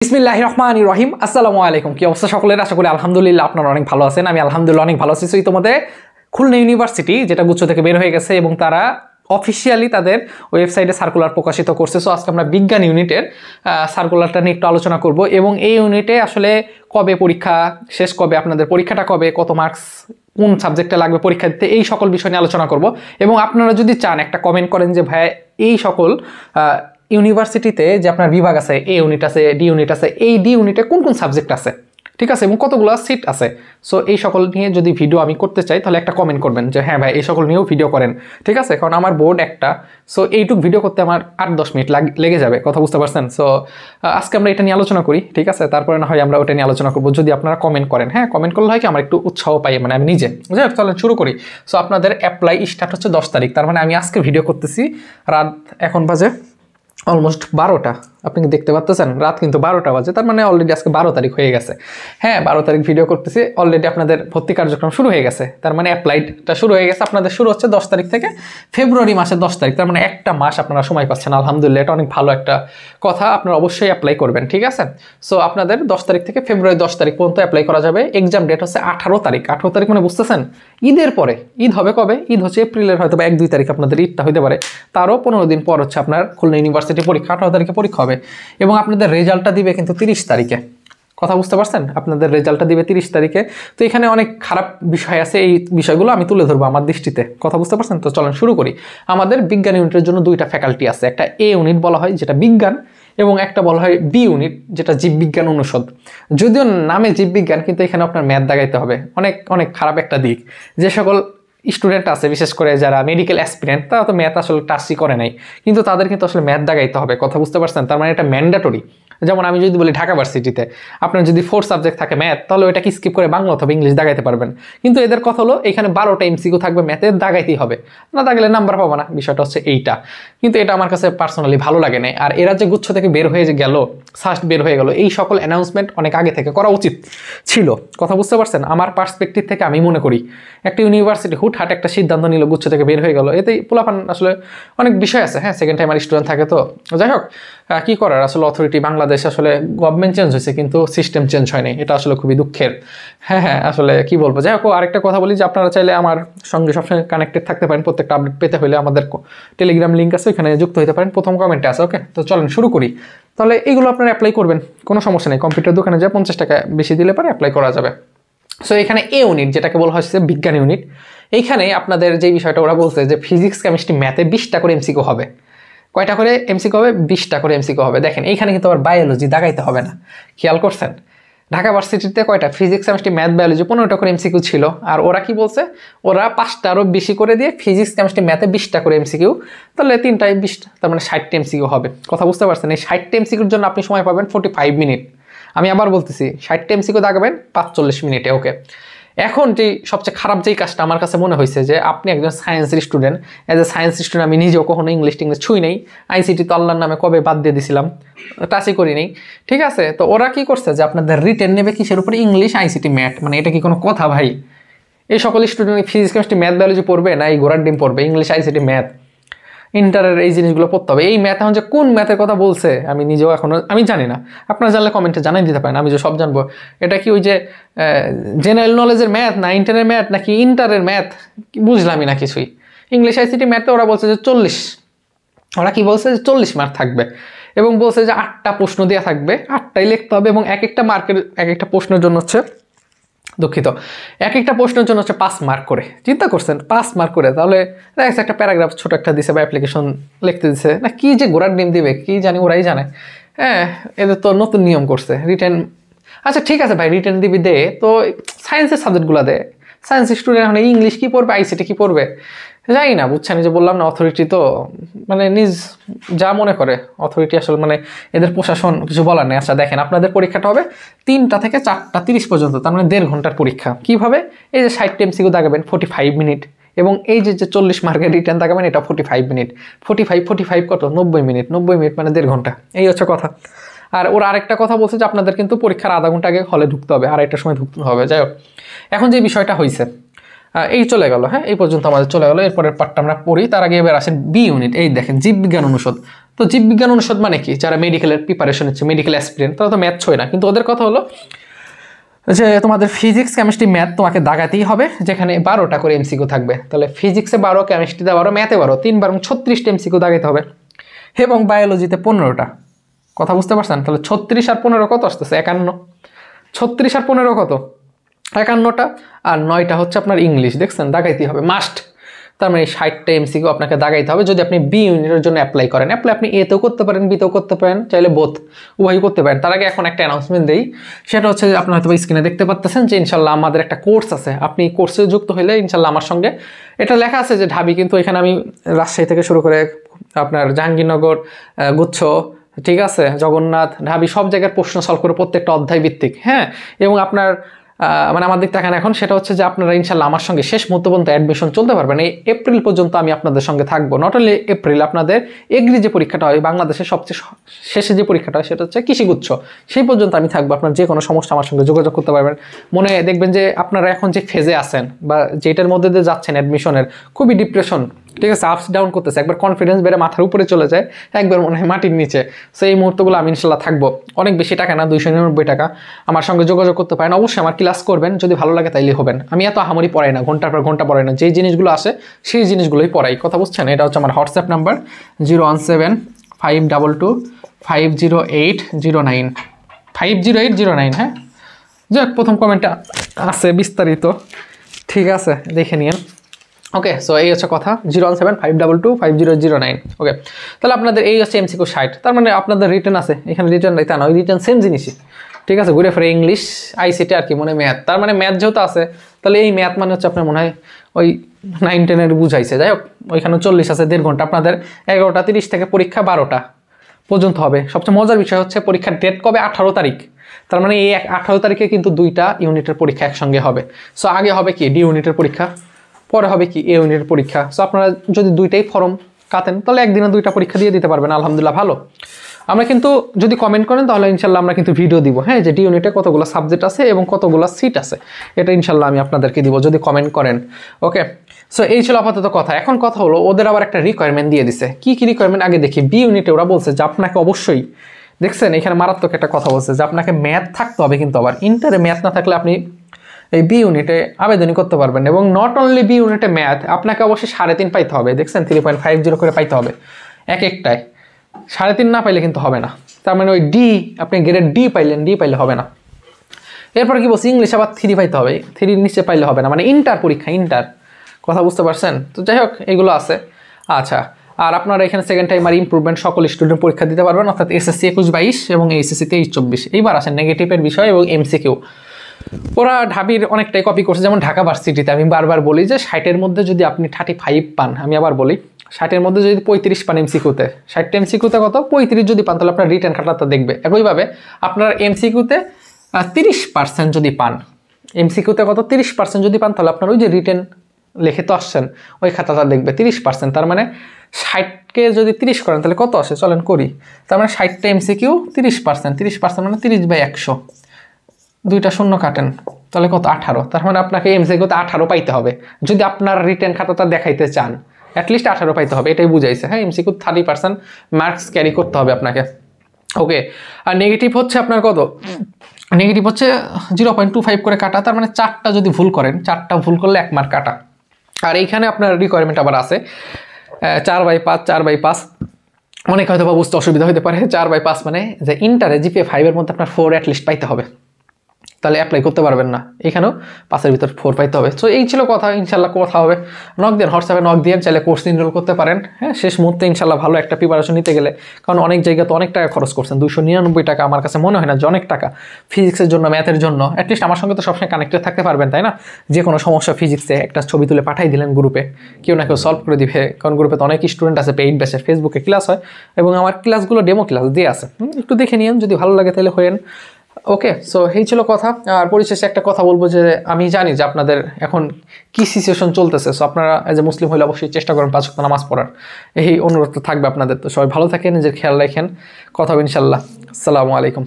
বিসমিল্লাহির রহমানির রহিম। আসসালামু আলাইকুম। কি অবস্থা সকলের? আশা করি আলহামদুলিল্লাহ আপনারা অনেক ভালো আছেন। আমি আলহামদুলিল্লাহ অনেক ভালো আছি। সো ইতোমধ্যে খুলনা ইউনিভার্সিটি যেটা গুচ্ছ থেকে বের হয়ে গেছে এবং তারা অফিসিয়ালি তাদের ওয়েবসাইটে সার্কুলার প্রকাশিত করছে। সো আজকে আমরা বিজ্ঞান ইউনিটের সার্কুলারটা নিয়ে একটু আলোচনা করব এবং এই ইউনিটে আসলে কবে পরীক্ষা শেষ, কবে আপনাদের পরীক্ষাটা কবে, কত মার্কস কোন সাবজেক্টে লাগবে পরীক্ষা দিতে, এই সকল বিষয় নিয়ে আলোচনা করব। এবং আপনারা যদি চান একটা কমেন্ট করেন যে ভাই এই সকল ইউনিভার্সিটিতে যে আপনার বিভাগ আছে, এ ইউনিট আছে, ডি ইউনিট আছে, এই ডি ইউনিটে কোন কোন সাবজেক্ট আছে, ঠিক আছে, এবং কতগুলো সিট আছে। সো এই সকল নিয়ে যদি ভিডিও আমি করতে চাই তাহলে একটা কমেন্ট করবেন যে হ্যাঁ ভাই এই সকল নিয়েও ভিডিও করেন, ঠিক আছে। কারণ আমার বোর্ড একটা, সো এইটুক ভিডিও করতে আমার 8-10 মিনিট লেগে যাবে, কথা বুঝতে পারছেন। সো আজকে আমরা এটা নিয়ে আলোচনা করি, ঠিক আছে, তারপরে না হয় আমরা ওটা নিয়ে আলোচনা করবো যদি আপনারা কমেন্ট করেন। হ্যাঁ, কমেন্ট করলে হয় কি আমার একটু উৎসাহ পাই, মানে আমি নিজে। যাই হোক, চলেন শুরু করি। সো আপনাদের অ্যাপ্লাই স্টার্ট হচ্ছে 10 তারিখ, তার মানে আমি আজকে ভিডিও করতেছি রাত, এখন বাজে অলমোস্ট 12টা। আপনি কি দেখতে পাচ্ছেন? রাত কিন্তু 12টা বাজে, তার মানে অলরেডি আজকে 12 তারিখ হয়ে গেছে। হ্যাঁ, 12 তারিখ ভিডিও করতেছি, অলরেডি আপনাদের ভর্তি কার্যক্রম শুরু হয়ে গেছে, তার মানে অ্যাপ্লাইডটা শুরু হয়ে গেছে। আপনাদের শুরু হচ্ছে 10 তারিখ থেকে ফেব্রুয়ারি মাসের 10 তারিখ, তার মানে একটা মাস আপনারা সময় পাচ্ছেন। আলহামদুলিল্লাহ, এটা অনেক ভালো একটা কথা। আপনারা অবশ্যই অ্যাপ্লাই করবেন, ঠিক আছে। সো আপনাদের 10 তারিখ থেকে ফেব্রুয়ারি 10 তারিখ পর্যন্ত অ্যাপ্লাই করা যাবে। এক্সাম ডেট হচ্ছে 18 তারিখ। 18 তারিখ মানে বুঝতেছেন ঈদের পরে। ঈদ হবে কবে? ঈদ হচ্ছে এপ্রিলের হয়তো বা 1-2 তারিখ আপনাদের ঈদটা হতে পারে, তারও 15 দিন পর হচ্ছে আপনার খুলনা ইউনিভার্সিটি পরীক্ষা। 18 তারিখে পরীক্ষা হবে এবং আপনাদের রেজাল্টটা দিবে কিন্তু 30 তারিখে, কথা বুঝতে পারছেন। আপনাদের রেজাল্টটা দিবে 30 তারিখে। তো এখানে অনেক খারাপ বিষয় আছে, এই বিষয়গুলো আমি তুলে ধরবো আমার দৃষ্টিতে, কথা বুঝতে পারছেন। তো চলেন শুরু করি। আমাদের বিজ্ঞান ইউনিটের জন্য দুইটা ফ্যাকাল্টি আছে, একটা এ ইউনিট বলা হয় যেটা বিজ্ঞান, এবং একটা বলা হয় বি ইউনিট যেটা জীববিজ্ঞান অনুষদ। যদিও নামে জীববিজ্ঞান, কিন্তু এখানে আপনার ম্যাথ দাগাইতে হবে। অনেক অনেক খারাপ একটা দিক। যে সকল স্টুডেন্ট আছে বিশেষ করে যারা মেডিকেল অ্যাসপিরেন্ট, তারা তো ম্যাথ আসলে টাচই করে নাই, কিন্তু তাদের কিন্তু আসলে ম্যাথ দাগাইতে হবে, কথা বুঝতে পারছেন। তার মানে এটা ম্যান্ডেটরি। যেমন আমি যদি বলি ঢাকা ভার্সিটিতে আপনার যদি 4 সাবজেক্ট থাকে ম্যাথ, তাহলে ওইটাকে স্কিপ করে বাংলা অথবা ইংলিশ দাগাইতে পারবেন। কিন্তু এদের কথা হলো এখানে 12টা এমসিকিউ থাকবে, ম্যাথের দাগাইতেই হবে, না দাগালে নাম্বার পাবো না, বিষয়টা হচ্ছে এইটা। কিন্তু এটা আমার কাছে পার্সোনালি ভালো লাগে না। আর এরা যে গুচ্ছ থেকে বের হয়ে গেল, ফার্স্ট বের হয়ে গেল, এই সকল অ্যানাউন্সমেন্ট অনেক আগে থেকে করা উচিত ছিল, কথা বুঝতে পারছেন। আমার পার্সপেক্টিভ থেকে আমি মনে করি একটা ইউনিভার্সিটি হুটহাট একটা সিদ্ধান্ত নিল, গুচ্ছ থেকে বের হয়ে গেল, এতেই পোলাপান আসলে অনেক বিষয় আছে। হ্যাঁ, সেকেন্ড টাইমার স্টুডেন্ট থাকে, তো যাই হোক, কি করার, আসলে অথরিটি বাংলাদেশ, আসলে গভর্নমেন্ট চেঞ্জ হয়েছে কিন্তু সিস্টেম চেঞ্জ হয়নি, এটা আসলে খুবই দুঃখের। হ্যাঁ, আসলে কি বলবো। যাই হোক, আরেকটা কথা বলি যে আপনারা চাইলে আমার সঙ্গে সবসময় কানেক্টেড থাকতে পারেন। প্রত্যেকটা আপডেট পেতে হলে আমাদের টেলিগ্রাম লিঙ্ক আছে, ওখানে যুক্ত হতে পারেন, প্রথম কমেন্টে আছে। ওকে, তো চলেন শুরু করি। তাহলে এইগুলো আপনারা অ্যাপ্লাই করবেন, কোনো সমস্যা নেই। কম্পিউটার দোকানে যা 50 টাকা বেশি দিলে পরে অ্যাপ্লাই করা যাবে। সো এখানে এ ইউনিট যেটাকে বলা হচ্ছে বিজ্ঞান ইউনিট, এইখানে আপনাদের যে বিষয়টা ওরা বলছে যে ফিজিক্স, কেমিস্ট্রি, ম্যাথে 20টা করে এমসিকিউ হবে। কয়টা করে এমসিকিউ হবে? 20টা করে এমসিকিউ হবে। দেখেন এইখানে কিন্তু আবার বায়োলজি দাগাইতে হবে না, খেয়াল করছেন। ঢাকা ভার্সিটিতে কয়টা? ফিজিক্স, কেমিস্ট্রি, ম্যাথ, বায়োলজি 15টা করে এমসিকিউ ছিল। আর ওরা কি বলছে? ওরা 5টা আরও বেশি করে দিয়ে ফিজিক্স, কেমিস্ট্রি, ম্যাথে 20টা করে এমসিকিউ, তাহলে 3টায় 20, তার মানে 60টা এমসিকিউ হবে, কথা বুঝতে পারছেন। এই 60টা এমসিকিউর জন্য আপনি সময় পাবেন 45 মিনিট। আমি আবার বলতেছি 60টা এমসিকিউ দাগাবেন 45 মিনিটে। ওকে, এখন যে সবচেয়ে খারাপ যেই কাজটা আমার কাছে মনে হয়েছে যে আপনি একজন সায়েন্সের student, as a science student আমি নিজেও কখনো ইংলিশ টিংলিশ ছুঁই নেই। আইসিটি তো আল্লাহর নামে কবে বাদ দিয়ে দিছিলাম, টাচই করি নেই, ঠিক আছে। তো ওরা কি করছে যে আপনাদের রিটেন নেবে কিসের উপরে? English, ICT, math. মানে এটা কি কোনো কথা ভাই? এই সকল student physics, chemistry, math, biology পড়বে না এই ঘোড়ার ডিম পড়বে? ইংলিশ, আইসিটি, ম্যাথ, ইন্টারের এই জিনিসগুলো পড়তে হবে। এই ম্যাথ এখন যে কোন ম্যাথের কথা বলছে আমি নিজেও এখনো আমি জানি না। আপনারা জানলে কমেন্টে জানাই দিতে পারেন, আমি যে সব জানবো। এটা কি ওই যে জেনারেল নলেজের ম্যাথ, না ইন্টারের ম্যাথ, নাকি ইন্টারের ম্যাথ? বুঝলামই না কিছুই। ইংলিশ, আইসিটি, ম্যাথে ওরা বলছে যে 40, ওরা কি বলছে যে 40 মার্ক থাকবে, এবং বলছে যে 8টা প্রশ্ন দেওয়া থাকবে, 8টাই লিখতে হবে, এবং এক একটা মার্কের এক একটা প্রশ্নের জন্য হচ্ছে, দুঃখিত, এক একটা প্রশ্নের জন্য হচ্ছে 5 মার্ক করে। চিন্তা করছেন 5 মার্ক করে, তাহলে দেখা একটা প্যারাগ্রাফ ছোট একটা দিছে বা অ্যাপ্লিকেশন লিখতে দিছে, না কি যে ঘোড়ার ডিম দিবে কি জানি, ওরাই জানে। হ্যাঁ, এদের তো নতুন নিয়ম করছে রিটেন। আচ্ছা ঠিক আছে ভাই, রিটেন দিবি দে, তো সায়েন্সের সাবজেক্টগুলো দে। সায়েন্স স্টুডেন্ট এখন ইংলিশ কি পড়বে, আইসিটি কি পড়বে, জানি না, বুঝছেন। যে বললাম না, অথরিটি তো মানে নিজ যা মনে করে অথরিটি, আসলে মানে এদের প্রশাসন কিছু বলার নেই। আচ্ছা দেখেন, আপনাদের পরীক্ষাটা হবে 3টা থেকে 4টা 30 পর্যন্ত, তার মানে 1.5 ঘন্টার পরীক্ষা। কীভাবে? এই যে 60টা এমসিকিউ দাগাবেন 45 মিনিট, এবং এই যে 40 মার্কের রিটার্ন দাগাবেন এটা 45 মিনিট। 45 কত? 90 মিনিট। 90 মিনিট মানে 1.5 ঘন্টা, এই হচ্ছে কথা। আর ওরা আরেকটা কথা বলছে যে আপনাদের কিন্তু পরীক্ষার আধা ঘন্টা আগে হলে ঢুকতে হবে, আর একটা সময় ঢুকতে হবে। যাই হোক, এখন যে বিষয়টা হয়েছে, এই চলে গেল। হ্যাঁ, এই পর্যন্ত আমাদের চলে গেল। এরপরের পার্টটা আমরা পড়ি, তার আগে এবার আসেন বি ইউনিট। এই দেখেন জীববিজ্ঞান অনুষদ, তো জীববিজ্ঞান অনুষদ মানে কি, যারা মেডিকেলের প্রিপারেশন নিচ্ছে, মেডিকেল অ্যাসপিরেন্ট, তারা তো ম্যাথ ছয় না, কিন্তু ওদের কথা হলো যে তোমাদের ফিজিক্স কেমিস্ট্রি ম্যাথ তোমাকে দাগাতেই হবে, যেখানে 12টা করে এমসিকিউ থাকবে। তাহলে ফিজিক্সে 12, কেমিস্ট্রিতে 12, ম্যাথে 12, 3 বার 36টা এমসিকিউ দাগাইতে হবে। এবং বায়োলজিতে 15টা। কথা বুঝতে পারছেন? তাহলে 36 আর 15 কত আসতেছে? 51। 36 আর 15 কত? 51টা। আর 9টা হচ্ছে আপনার ইংলিশ। দেখছেন, দাগাইতেই হবে মাস্ট। তার মানে 60টা এমসিকিউ আপনাকে দাগাইতে হবে যদি আপনি বি ইউনিটের জন্য অ্যাপ্লাই করেন। আপনি এতেও করতে পারেন, বিতেও করতে পারেন, চাইলে বোথ উভয়ই করতে পারেন। তার আগে এখন একটা অ্যানাউন্সমেন্ট দেই, সেটা হচ্ছে যে আপনার হয়তো স্ক্রিনে দেখতে পাচ্ছেন যে ইনশাল্লাহ আমাদের একটা কোর্স আছে। আপনি কোর্সে যুক্ত হইলে ইনশাল্লাহ আমার সঙ্গে, এটা লেখা আছে যে ঢাবি, কিন্তু এখানে আমি রাজশাহী থেকে শুরু করে আপনার জাহাঙ্গীরনগর, গুচ্ছ, ঠিক আছে, জগন্নাথ, ঢাবি, সব জায়গার প্রশ্ন সলভ করে প্রত্যেকটা অধ্যায় ভিত্তিক। হ্যাঁ, এবং আপনার মানে আমার দিক থাকেন এখন, সেটা হচ্ছে যে আপনারা ইনশাল্লাহ আমার সঙ্গে শেষ মুহূর্ত পর্যন্ত অ্যাডমিশন চলতে পারবেন। এই এপ্রিল পর্যন্ত আমি আপনাদের সঙ্গে থাকবো। নট অনলি এপ্রিল, আপনাদের এগ্রি যে পরীক্ষাটা হয়, বাংলাদেশের সবচেয়ে শেষে যে পরীক্ষাটা হয় সেটা হচ্ছে কৃষিগুচ্ছ, সেই পর্যন্ত আমি থাকবো। আপনার যে কোনো সমস্যা আমার সঙ্গে যোগাযোগ করতে পারবেন। মনে দেখবেন যে আপনারা এখন যে ফেজে আছেন বা যেটার মধ্যে দিয়ে যাচ্ছেন অ্যাডমিশনের, খুবই ডিপ্রেশন, ঠিক আছে, আপস ডাউন করতেছে, একবার কনফিডেন্স বেড়ে মাথার উপরে চলে যায়, একবার মনে হয় মাটির নিচে। সো এই মুহূর্তগুলো আমি ইনশাল্লাহ থাকবো। অনেক বেশি টাকা না, 299 টাকা। আমার সঙ্গে যোগাযোগ করতে পারেন। অবশ্যই আমার ক্লাস করবেন, যদি ভালো লাগে তাইলে হবেন। আমি এত আহামরি পড়াই না, ঘন্টার পর ঘন্টা পড়াই না, যেই জিনিসগুলো আসে সেই জিনিসগুলোই পড়াই। কথা বুঝছেন? এটা হচ্ছে আমার হোয়াটসঅ্যাপ নাম্বার 01752250809, 50809। হ্যাঁ, যাক, প্রথম কমেন্টটা আছে বিস্তারিত, ঠিক আছে, দেখে নিন। ওকে, সো এই হচ্ছে কথা, 01752250809। ওকে, তাহলে আপনাদের এই হচ্ছে এমসিকিউ 60। তার মানে আপনাদের রিটার্ন আছে, এখানে রিটার্ন নাই তা নয়, রিটার্ন সেম জিনিসই, ঠিক আছে, ঘুরে ফিরে ইংলিশ, আইসিটি আর কি, মনে ম্যাথ। তার মানে ম্যাথ যেহেতু আছে, তাহলে এই ম্যাথ মানে হচ্ছে আপনার মনে হয় ওই 9-10 বুঝাইছে। যাই হোক, ওইখানে 40 আছে, 1.5 ঘন্টা। আপনাদের 11:30 থেকে পরীক্ষা 12টা পর্যন্ত হবে। সবচেয়ে মজার বিষয় হচ্ছে পরীক্ষার ডেট কবে? 18 তারিখ। তার মানে এই 18 তারিখে কিন্তু 2টা ইউনিটের পরীক্ষা একসঙ্গে হবে। সো আগে হবে কি ডি ইউনিটের পরীক্ষা, পরে হবে কি এ ইউনিটের পরীক্ষা। সো আপনারা যদি 2টাই ফর্ম কাটেন, তাহলে একদিনে 2টা পরীক্ষা দিয়ে দিতে পারবেন, আলহামদুলিল্লাহ ভালো। আমরা কিন্তু যদি কমেন্ট করেন তাহলে ইনশাল্লাহ আমরা কিন্তু ভিডিও দিব, হ্যাঁ, যে ডি ইউনিটে কতগুলো সাবজেক্ট আছে এবং কতগুলো সিট আছে, এটা ইনশাল্লাহ আমি আপনাদেরকে দিব যদি কমেন্ট করেন। ওকে, সো এই ছিল আপাতত কথা। এখন কথা হলো, ওদের আবার একটা রিকোয়ারমেন্ট দিয়ে দিছে। কি কি রিকোয়ারমেন্ট আগে দেখি। বি ইউনিটে ওরা বলছে যে আপনাকে অবশ্যই, দেখছেন এখানে মারাত্মক একটা কথা বলছে যে আপনাকে ম্যাথ থাকতে হবে, কিন্তু আবার ইন্টারে ম্যাথ না থাকলে আপনি এই বি ইউনিটে আবেদনই করতে পারবেন। এবং নট অনলি বি ইউনিটে ম্যাথ, আপনাকে অবশ্যই 3.5 পাইতে হবে। দেখছেন 3.50 করে পাইতে হবে এক একটায়। 3.5 না পাইলে কিন্তু হবে না। তার মানে ওই ডি, আপনি গ্রেড ডি পাইলেন, ডি পাইলে হবে না। এরপর কি বলছি, ইংলিশ আবার 3 পাইতে হবে, 3 নিচে পাইলে হবে না, মানে ইন্টার পরীক্ষা, ইন্টার। কথা বুঝতে পারছেন? তো যাই হোক, এগুলো আছে। আচ্ছা, আর আপনারা এখানে সেকেন্ড টাইম আর ইমপ্রুভমেন্ট সকল স্টুডেন্ট পরীক্ষা দিতে পারবেন, অর্থাৎ এসএসসি 21-22 এবং এইচএসসি 23-24। এইবার আসেন নেগেটিভের বিষয় এবং এমসিকিউ। ওরা ঢাবির অনেকটাই কপি করছে। যেমন ঢাকা ভার্সিটিতে আমি বারবার বলি যে 60-এর মধ্যে যদি আপনি 35 পান, আমি আবার বলি 60-এর মধ্যে যদি 35 পান এমসিকিউতে, 60টা এমসিকিউতে কত 35 যদি পান, তাহলে আপনার রিটার্ন খাতাটা দেখবে। একইভাবে আপনার এমসিকিউতে 30% যদি পান, এমসিকিউতে কত 30% যদি পান, তাহলে আপনার ওই যে রিটার্ন লিখে তো আসছেন ওই খাতাটা দেখবে 30%। তার মানে 60কে যদি 30 করেন তাহলে কত আসে, চলেন করি। তার মানে 60টা এমসিকিউ 30%, 30% মানে 30/100, 2টা শূন্য কাটেন, তাহলে কত 18। তার মানে আপনাকে এমসিকিউতে 18 পাইতে হবে যদি আপনার রিটেন খাতাটা দেখাইতে চান, অ্যাটলিস্ট 18 পাইতে হবে, এটাই বুঝাইছে। হ্যাঁ, এমসিকিউ 30% মার্কস ক্যারি করতে হবে আপনাকে। ওকে, আর নেগেটিভ হচ্ছে আপনার কত, নেগেটিভ হচ্ছে 0.25 করে কাটা। তার মানে 4টা যদি ভুল করেন, 4টা ভুল করলে 1 মার্ক কাটা। আর এইখানে আপনার রিকোয়ারমেন্ট আবার আছে 4/5, 4/5। অনেক হয়তো বা বুঝতে অসুবিধা হতে পারে। 4/5 মানে যে ইন্টারে জিপিএ 5-এর মধ্যে আপনার 4 অ্যাটলিস্ট পাইতে হবে, তাহলে অ্যাপ্লাই করতে পারবেন না। এখানেও 5-এর ভিতর 4 পাইতে হবে। সো এই ছিল কথা, ইনশাল্লাহ কথা হবে। নক দেন, হোয়াটসঅ্যাপে নক দিয়ে চাইলে কোর্স এনরোল করতে পারেন। হ্যাঁ, শেষ মুহূর্তে ইনশাল্লাহ ভালো একটা প্রিপারেশন নিতে গেলে, কারণ অনেক জায়গায় তো অনেক টাকা খরচ করছেন, 299 টাকা আমার কাছে মনে হয় না যে অনেক টাকা ফিজিক্সের জন্য, ম্যাথের জন্য। অ্যাটলিস্ট আমার সঙ্গে তো সবসময় কানেক্টেড থাকতে পারবেন, তাই না? যে কোনো সমস্যা ফিজিক্সে একটা ছবি তুলে পাঠাই দিলেন গ্রুপে, কেউ না কেউ সলভ করে দিবে। কারণ গ্রুপে তো অনেক স্টুডেন্ট আছে, পেইড ব্যাচের ফেসবুকে ক্লাস হয় এবং আমার ক্লাসগুলো ডেমো ক্লাস দিয়ে আছে, একটু দেখে নিন, যদি ভালো লাগে তাহলে হয়েন। ওকে, সো এই ছিল কথা। আর পরিশেষে একটা কথা বলবো যে আমি জানি যে আপনাদের এখন কি সিচুয়েশন চলতেছে। সো আপনারা এজ এ মুসলিম হলে অবশ্যই চেষ্টা করেন 5 ওয়াক্ত নামাজ পড়ার, এই অনুরোধ থাকবে আপনাদের। তো সবাই ভালো থাকেন, নিজের খেয়াল রাখেন। কথা হবে ইনশাল্লাহ। আসসালামু আলাইকুম।